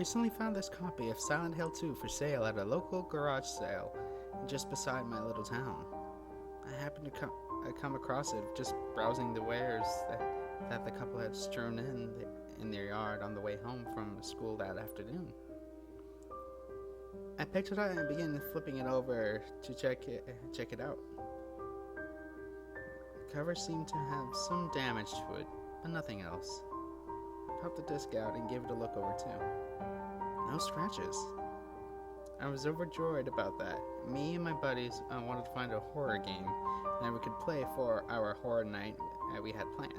recently found this copy of Silent Hill 2 for sale at a local garage sale just beside my little town. I happened to come across it just browsing the wares that the couple had strewn in their yard on the way home from school that afternoon. I picked it up and began flipping it over to check it out. The cover seemed to have some damage to it, but nothing else. I popped the disc out and gave it a look over too. No scratches. I was overjoyed about that. Me and my buddies wanted to find a horror game that we could play for our horror night that we had planned.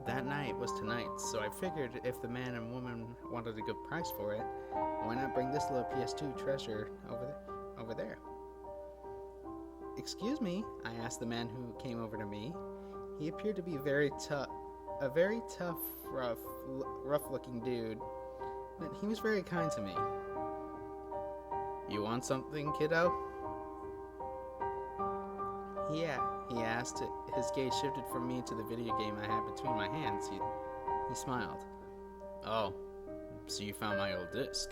That night was tonight, so I figured if the man and woman wanted a good price for it, why not bring this little PS2 treasure over there? Excuse me, I asked the man who came over to me. He appeared to be a very tough, rough-looking dude, but he was very kind to me. You want something, kiddo? Yeah, he asked. His gaze shifted from me to the video game I had between my hands. He smiled. Oh, so you found my old disc.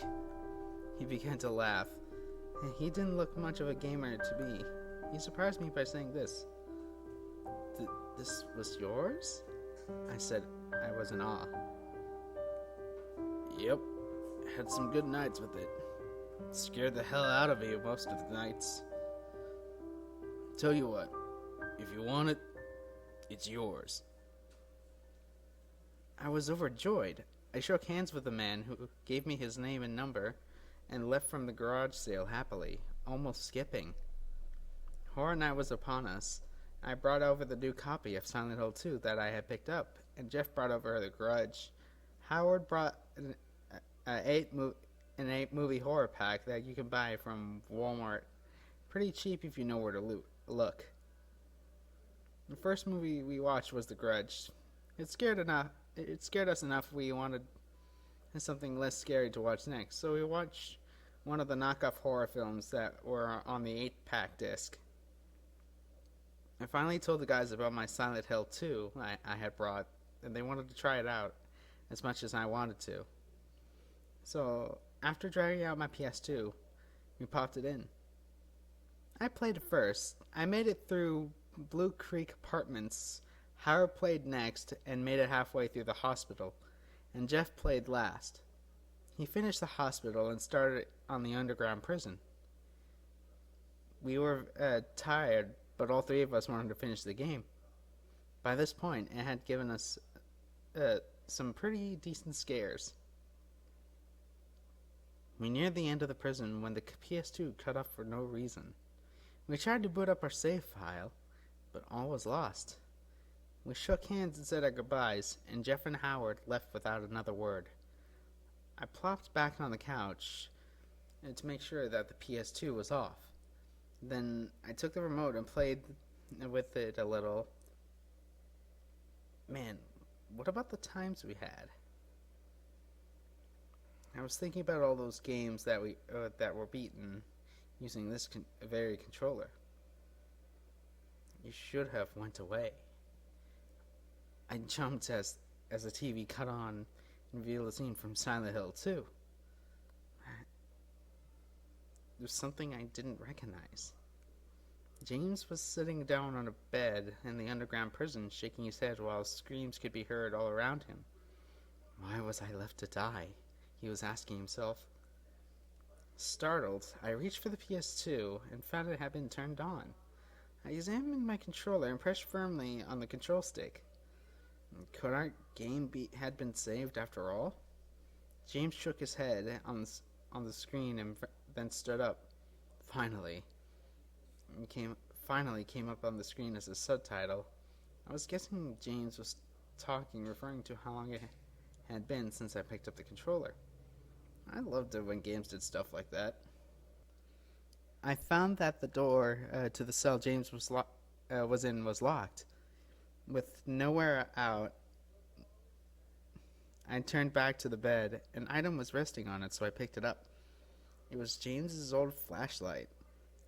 He began to laugh. He didn't look much of a gamer to me. He surprised me by saying this. This was yours? I said I was in awe. Yep, had some good nights with it. Scared the hell out of me most of the nights. Tell you what, if you want it, it's yours. I was overjoyed. I shook hands with the man who gave me his name and number and left from the garage sale happily, almost skipping. Horror night was upon us. I brought over the new copy of Silent Hill 2 that I had picked up, and Jeff brought over The Grudge. Howard brought an 8-movie horror pack that you can buy from Walmart. Pretty cheap if you know where to look. The first movie we watched was The Grudge. It scared us enough we wanted something less scary to watch next, so we watched one of the knockoff horror films that were on the 8-pack disc. I finally told the guys about my Silent Hill 2 I had brought, and they wanted to try it out as much as I wanted to. So, after dragging out my PS2, we popped it in. I played it first. I made it through Blue Creek Apartments. Howard played next and made it halfway through the hospital, and Jeff played last. He finished the hospital and started on the underground prison. We were tired, but all three of us wanted to finish the game. By this point, it had given us some pretty decent scares. We neared the end of the prison when the PS2 cut off for no reason. We tried to boot up our save file, but all was lost. We shook hands and said our goodbyes, and Jeff and Howard left without another word. I plopped back on the couch to make sure that the PS2 was off. Then I took the remote and played with it a little. Man, what about the times we had? I was thinking about all those games that were beaten using this very controller. You should have went away. I jumped as the TV cut on and revealed a scene from Silent Hill 2. There's something I didn't recognize. James was sitting down on a bed in the underground prison, shaking his head while screams could be heard all around him. Why was I left to die? He was asking himself. Startled, I reached for the PS2 and found it had been turned on. I examined my controller and pressed firmly on the control stick. Could our game had been saved after all? James shook his head on the screen and then stood up. Finally came up on the screen as a subtitle. I was guessing James was talking, referring to how long it had been since I picked up the controller. I loved it when games did stuff like that. I found that the door to the cell James was in was locked. With nowhere out, I turned back to the bed. An item was resting on it, so I picked it up. It was James's old flashlight.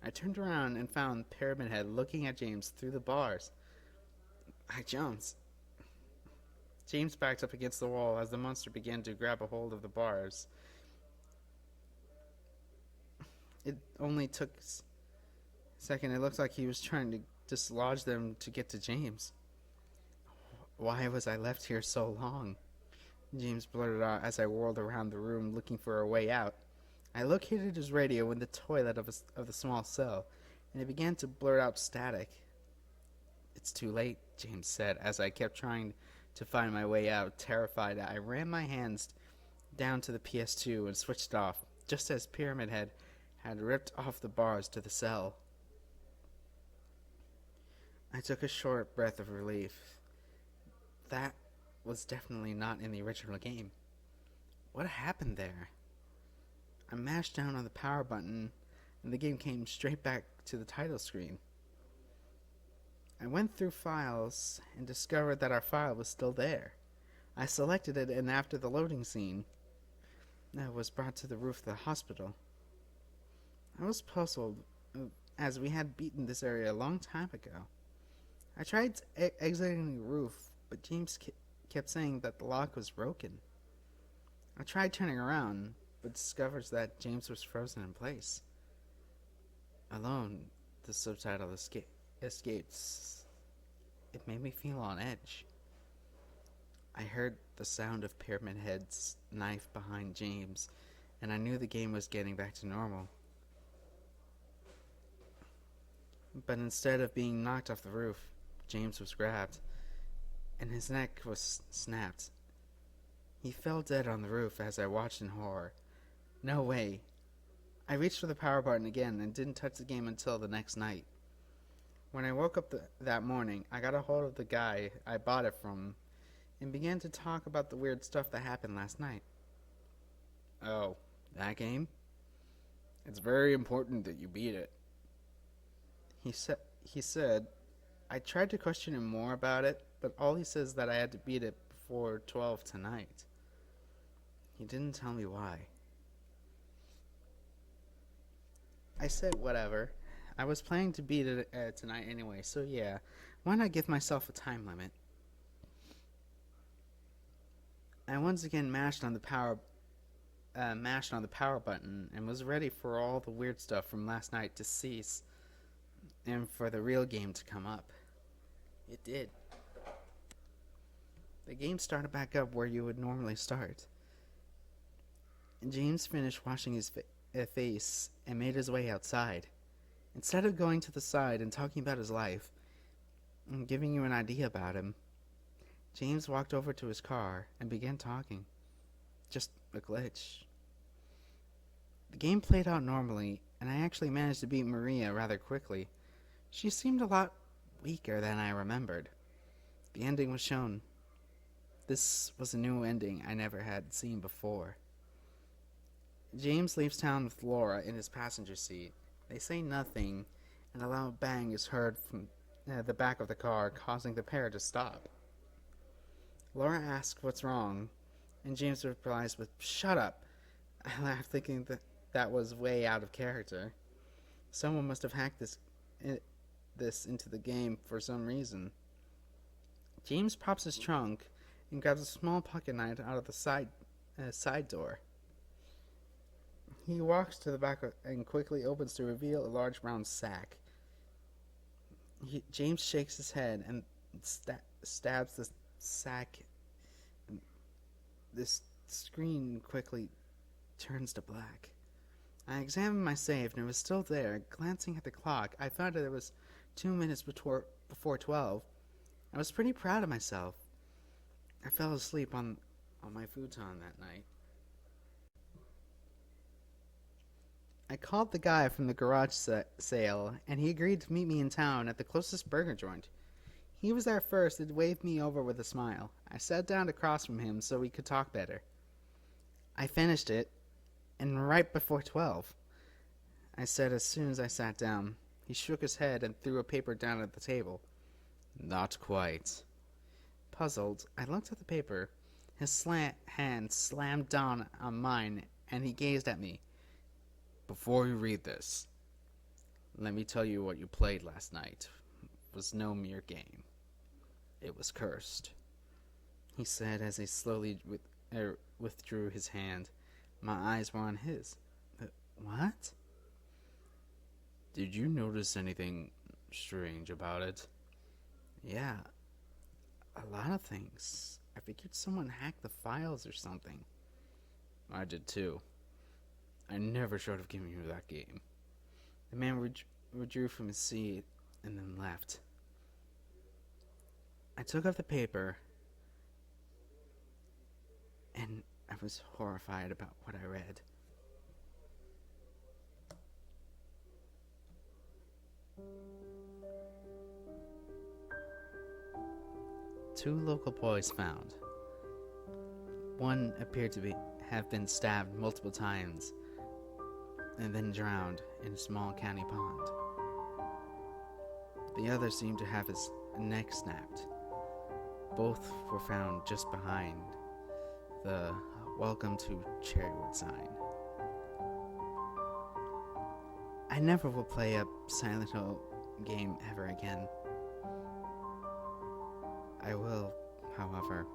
I turned around and found Pyramid Head looking at James through the bars. I jumped. James backed up against the wall as the monster began to grab a hold of the bars. It only took a second. It looked like he was trying to dislodge them to get to James. Why was I left here so long? James blurted out as I whirled around the room looking for a way out. I located his radio in the toilet of the small cell, and it began to blurt out static. It's too late, James said as I kept trying to find my way out. Terrified, I ran my hands down to the PS2 and switched it off, just as Pyramid Head had ripped off the bars to the cell. I took a short breath of relief. That was definitely not in the original game. What happened there? I mashed down on the power button, and the game came straight back to the title screen. I went through files and discovered that our file was still there. I selected it, and after the loading scene, I was brought to the roof of the hospital. I was puzzled, as we had beaten this area a long time ago. I tried exiting the roof, but James kept saying that the lock was broken. I tried turning around, but discovered that James was frozen in place. Alone, the subtitle escapes. It made me feel on edge. I heard the sound of Pyramid Head's knife behind James, and I knew the game was getting back to normal. But instead of being knocked off the roof, James was grabbed, and his neck was snapped. He fell dead on the roof as I watched in horror. No way. I reached for the power button again and didn't touch the game until the next night. When I woke up that morning, I got a hold of the guy I bought it from and began to talk about the weird stuff that happened last night. Oh, that game? It's very important that you beat it. He said, I tried to question him more about it, but all he says is that I had to beat it before 12 tonight. He didn't tell me why. I said whatever. I was planning to beat it tonight anyway, so yeah, why not give myself a time limit? I once again mashed on the power button and was ready for all the weird stuff from last night to cease and for the real game to come up. It did. The game started back up where you would normally start. James finished washing his face and made his way outside. Instead of going to the side and talking about his life and giving you an idea about him, James walked over to his car and began talking. Just a glitch. The game played out normally, and I actually managed to beat Maria rather quickly. She seemed a lot weaker than I remembered. The ending was shown. This was a new ending I never had seen before. James leaves town with Laura in his passenger seat. They say nothing, and a loud bang is heard from the back of the car, causing the pair to stop. Laura asks what's wrong, and James replies with, "Shut up." I laughed, thinking that was way out of character. Someone must have hacked this into the game for some reason. James pops his trunk and grabs a small pocket knife out of the side door. He walks to the back and quickly opens to reveal a large brown sack. James shakes his head and stabs the sack. This screen quickly turns to black. I examined my safe and it was still there. Glancing at the clock, I found that it was 2 minutes before 12. I was pretty proud of myself. I fell asleep on my futon that night. I called the guy from the garage sale, and he agreed to meet me in town at the closest burger joint. He was there first and waved me over with a smile. I sat down across from him so we could talk better. I finished it, and right before 12. I said as soon as I sat down. He shook his head and threw a paper down at the table. Not quite. Puzzled, I looked at the paper. His hand slammed down on mine, and he gazed at me. Before you read this, let me tell you what you played last night was no mere game. It was cursed. he said as he slowly withdrew his hand. My eyes were on his. What? Did you notice anything strange about it? Yeah, a lot of things. I figured someone hacked the files or something. I did too. I never should have given you that game. The man withdrew from his seat and then left. I took up the paper and I was horrified about what I read. Two local boys found. One appeared to have been stabbed multiple times and then drowned in a small county pond. The other seemed to have his neck snapped. Both were found just behind the Welcome to Cherrywood sign. I never will play a Silent Hill game ever again. I will, however,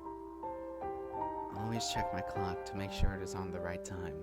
always check my clock to make sure it is on the right time.